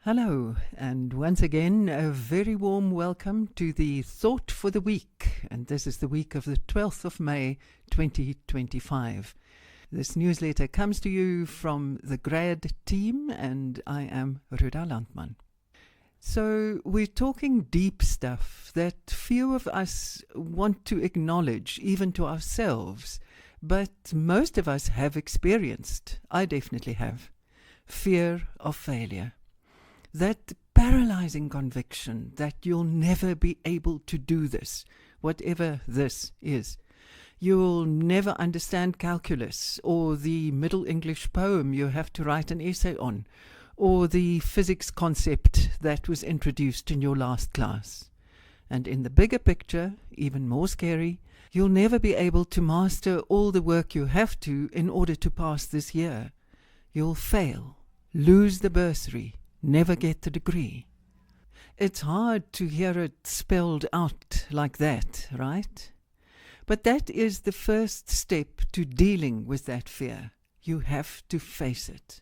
Hello, and once again, a very warm welcome to the Thought for the Week. And this is the week of the 12th of May, 2025. This newsletter comes to you from the grad team, and I am Ruda Landman. So we're talking deep stuff that few of us want to acknowledge, even to ourselves, but most of us have experienced. I definitely have. Fear of failure. That paralysing conviction that you'll never be able to do this, whatever this is. You'll never understand calculus, or the Middle English poem you have to write an essay on, or the physics concept that was introduced in your last class. And in the bigger picture, even more scary, you'll never be able to master all the work you have to in order to pass this year. You'll fail, lose the bursary, never get the degree. It's hard to hear it spelled out like that, right? But that is the first step to dealing with that fear. You have to face it.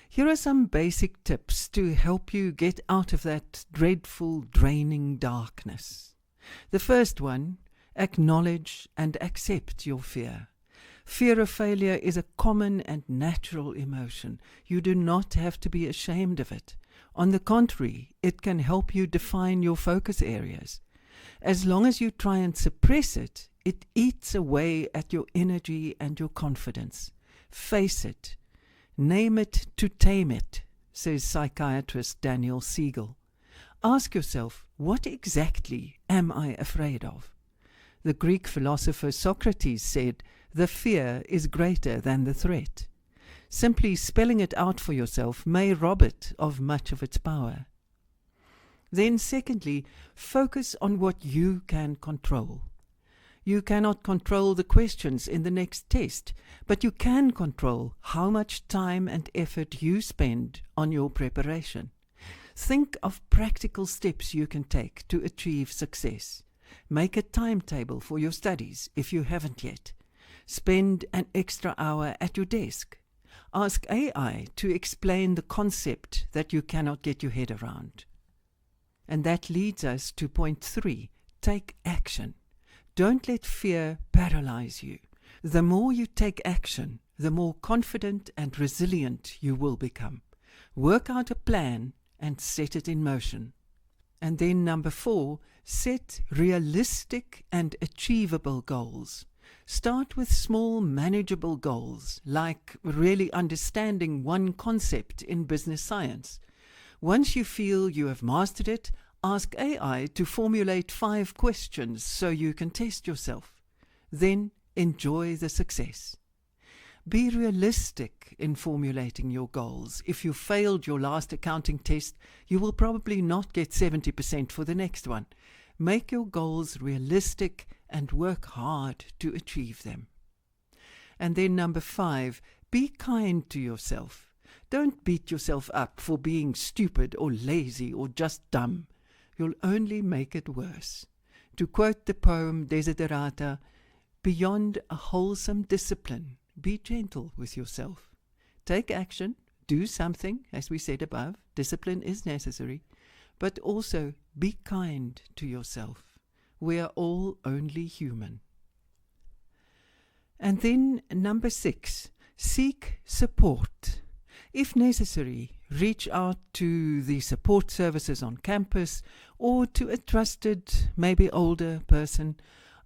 Here are some basic tips to help you get out of that dreadful, draining darkness. The first one, acknowledge and accept your fear. Fear of failure is a common and natural emotion. You do not have to be ashamed of it. On the contrary, it can help you define your focus areas. As long as you try and suppress it, it eats away at your energy and your confidence. Face it. Name it to tame it, says psychiatrist Daniel Siegel. Ask yourself, what exactly am I afraid of? The Greek philosopher Socrates said, the fear is greater than the threat. Simply spelling it out for yourself may rob it of much of its power. Then secondly, focus on what you can control. You cannot control the questions in the next test, but you can control how much time and effort you spend on your preparation. Think of practical steps you can take to achieve success. Make a timetable for your studies if you haven't yet. Spend an extra hour at your desk. Ask AI to explain the concept that you cannot get your head around. And that leads us to point 3. Take action. Don't let fear paralyze you. The more you take action, the more confident and resilient you will become. Work out a plan and set it in motion. And then number 4, set realistic and achievable goals. Start with small, manageable goals, like really understanding one concept in business science. Once you feel you have mastered it, ask AI to formulate 5 questions so you can test yourself. Then enjoy the success. Be realistic in formulating your goals. If you failed your last accounting test, you will probably not get 70% for the next one. Make your goals realistic and work hard to achieve them. And then number 5, be kind to yourself. Don't beat yourself up for being stupid or lazy or just dumb. You'll only make it worse. To quote the poem Desiderata, beyond a wholesome discipline, be gentle with yourself. Take action, do something, as we said above, discipline is necessary, but also be kind to yourself. We are all only human. And then number 6, seek support. If necessary, reach out to the support services on campus or to a trusted, maybe older person,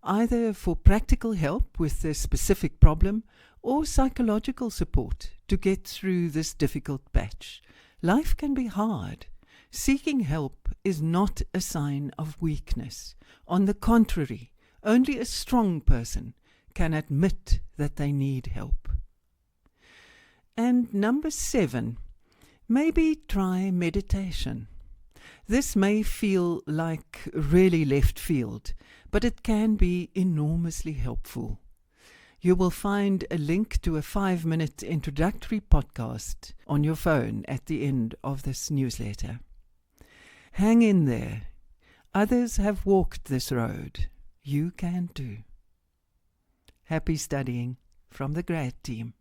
either for practical help with the specific problem or psychological support to get through this difficult patch. Life can be hard. Seeking help is not a sign of weakness. On the contrary, only a strong person can admit that they need help. And number 7, maybe try meditation. This may feel like really left field, but it can be enormously helpful. You will find a link to a 5-minute introductory podcast on your phone at the end of this newsletter. Hang in there. Others have walked this road. You can too. Happy studying from the grad team.